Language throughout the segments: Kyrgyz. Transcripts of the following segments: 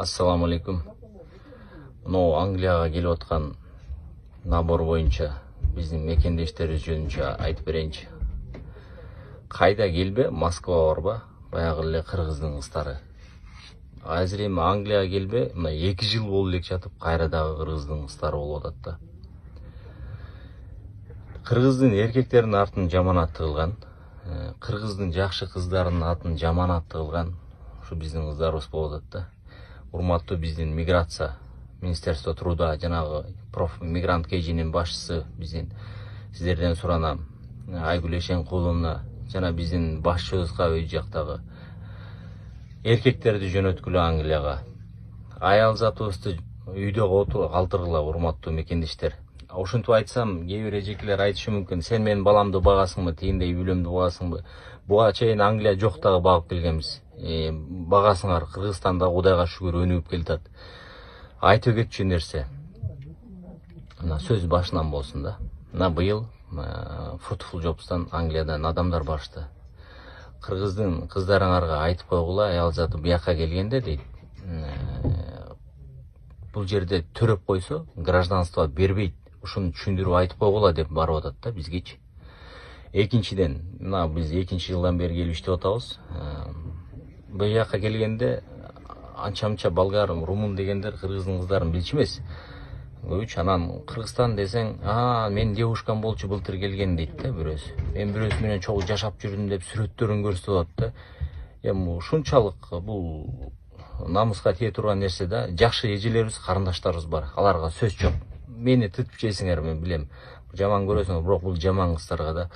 Ассаламу алейкум. Мынау Англияга келип аткан набор боюнча биздин мекендештерибиз жөнүнчө айтып берейинчи. Кайда келбе, Москва барба, баягы эле кыргыздын кыздары. Азыр эми Англияга келбе, мына 2 жыл болуп элек жатып, кайра дагы кыргыздын кыздары болуп атат да. Кыргыздын эркектеринин артын жаман аты кылган, кыргыздын жакшы кыздарынын атын жаман аты кылган ушу биздин кыздарыбыз болуп атат да. Урматтуу биздин миграция Министерство труда жанагы мигрант кежинин башчысы биздин сиздерден суранам. Айгүл Эшенкуловна жана биздин башчыбызга үй жактагы эркектерди жөнөткүлө Англияга. Аял затыбызды үйдө калтыргыла, урматтуу мекендештер. Ошентип айтсам, кээ бир эжекелер айтышы мүмкүн, сен менин баламды багасыңбы, тигиндей үйлөмдү багасыңбы? Буга чейин Англия жок дагы багып келгенбиз. Багасыңар, Кыргызстанда Кудайга шүгүр өнүгүп келатат. Айтып кетчү нерсе. Мына сөз башынан болсун да. Мына быйыл Fruitful Jobs'тан Англиядан адамдар барышты. Кыргыздын кыздарыңарга айтып койгула, аял заты бияка келгенде дейт. Бул жерде төрөп койсо, гражданство бербейт. Ушуну түшүндүрүп айтып койгула деп барып атат да бизгечи. Экинчиден, мына биз 2 жылдан бери келип иштеп атабыз. Бияка келгенде анча-мынча болгар, румун дегендер кыргыздын кыздарын билчү эмес. Көбүч анан Кыргызстан десең, мен девушкам болчу былтыр келген дейт да бирөөсү. Мен бирөөсү менен чогуу жашап жүрдүм деп сүрөттөрүн көрсөтүп атат да. Эми ушунчалык бул намыска тие турган нерсе да. Жакшы эжелерибиз, карындаштарыбыз бар. Аларга сөз жок. Мени тытып жейсиңер, мен билем. Жаман көрөсүңөр, бирок бул жаман кыздарга да.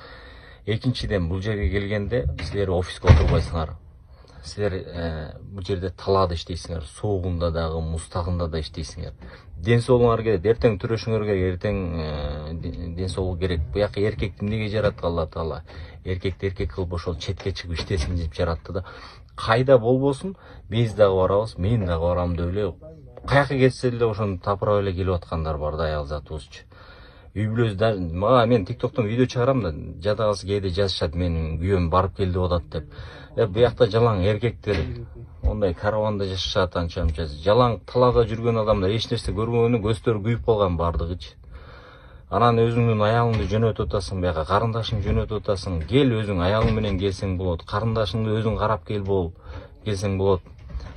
Экинчиден, бул жерге келгенде силер офиска отурбайсыңар. Силер бул жерде талаада иштейсиңер, суугунда дагы, мустагында да иштейсиңер. Ден соолуңар керек, эртең төрөшүңөр керек, эртең ден соолук керек. Буяка эркекти эмнеге жараткан Алла Таала? Эркекти эркек кылып ошол четке чыгып иштесин деп жаратты да. Кайда болбосун, биз дагы барабыз, мен дагы барам деп эле каяка кетсе эле ошону тапырап эле келип аткандар бар да, аял затыбызчы. Үй бүлөбүз мага мен TikToктон видео чыгарам да, жадагысы кээде жазышат, менин күйөөм барып келди атат деп. Буякта жалаң эркектер ондай караванда жашашат, анча-мынча жалаң талаада жүргөн адамдар эч нерсе көрбөгөнү көздөрү күйүп калган бардыгычы. Анан өзүңдүн аялыңды жөнөтүп атасың, буяка карындашыңды жөнөтүп атасың. Кел өзүң аялың менен келсең болот, карындашыңды өзүң карап келсең болот.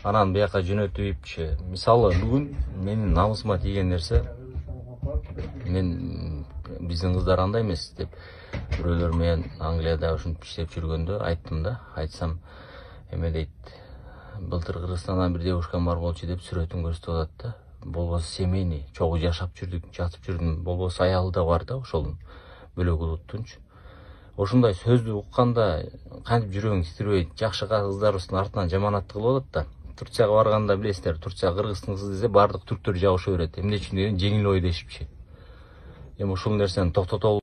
Анан буяка жөнөтүпчү. Мисалы бүгүн менин намысыма тийген нерсе, мен биздин кыздар андай эмес деп бирөөлөр менен Англияда ушинтип иштеп жүргөндө айттым да, айтсам, эме дейт, былтыр Кыргызстандан бир девушкам бар болчу деп сүрөтүн көрсөтүп атат да. Болбосо семейный, чогуу жашап жүрдүк, жатып жүрдүм, болбосо аялы да бар да ошолдун, бөлөк улуттунчу. Ошондой сөздү укканда кантип жүрөгүң титирбейт, жакшы кыздарыбыздын артынан жаман ат кылып атат да. Турцияга барганда билесиздер, Турция кыргыздын кызы десе бардык түрктөр жабыша берет. Эмне үчүн деген жеңил ой дешипчи. Эми ушул нерсени токтотолу.